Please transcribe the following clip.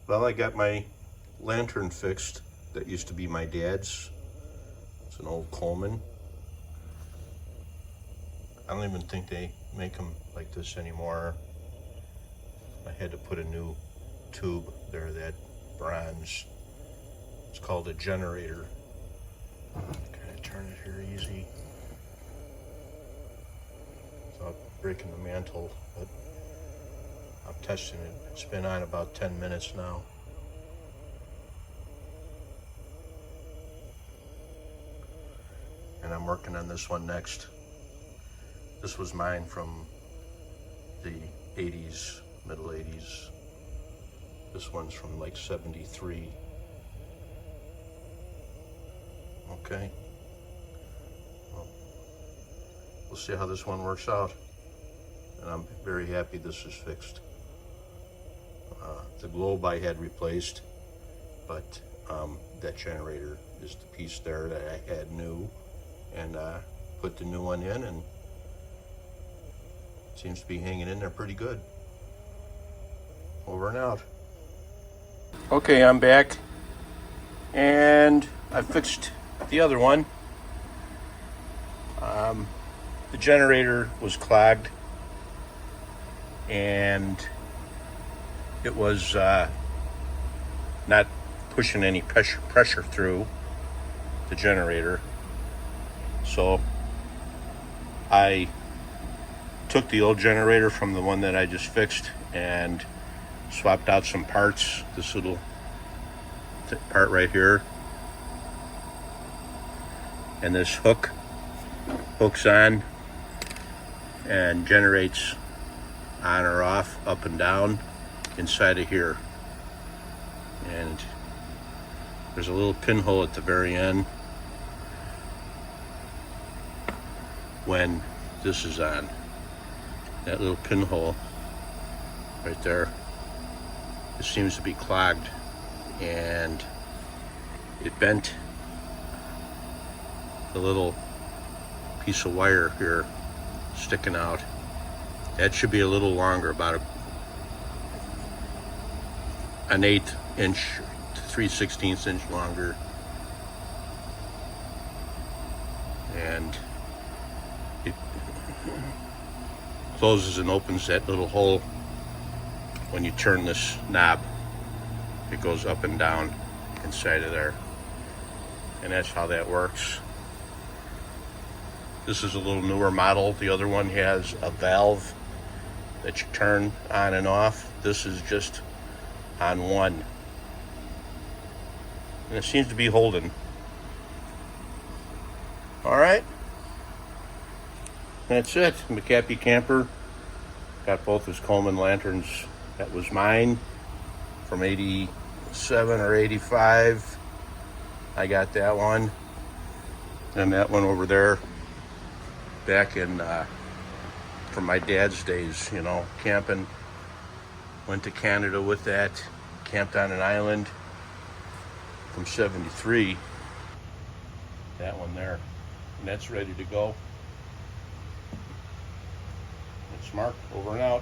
Well, I got my lantern fixed. That used to be my dad's. It's an old Coleman. I don't even think they make them like this anymore. I had to put a new tube there, that bronze. It's called a generator. Kind of turn it here easy without breaking the mantle, but I'm testing it. It's been on about 10 minutes now. And I'm working on this one next. This was mine from the 80s, middle 80s. This one's from like 73. Okay. Well, we'll see how this one works out. And I'm very happy this is fixed. The globe I had replaced, but that generator is the piece there that I had new, and put the new one in, and it seems to be hanging in there pretty good. Over and out. Okay, I'm back, and I fixed the other one. The generator was clogged, and it was not pushing any pressure through the generator. So I took the old generator from the one that I just fixed and swapped out some parts. This little part right here, and this hooks on and generates on or off, up and down inside of here. And there's a little pinhole at the very end when this is on. That little pinhole right there, it seems to be clogged, and it bent the little piece of wire here sticking out. That should be a little longer, about an 1/8 inch to 3/16 inch longer. And it closes and opens that little hole when you turn this knob. It goes up and down inside of there, and that's how that works. This is a little newer model. The other one has a valve that you turn on and off. This is just on one, and it seems to be holding. All right, that's it. McCappy Camper got both his Coleman lanterns. That was mine from 87 or 85. I got that one, and that one over there back in from my dad's days, camping. Went to Canada with that, camped on an island from 73. That one there, and that's ready to go. It's Mark, over and out.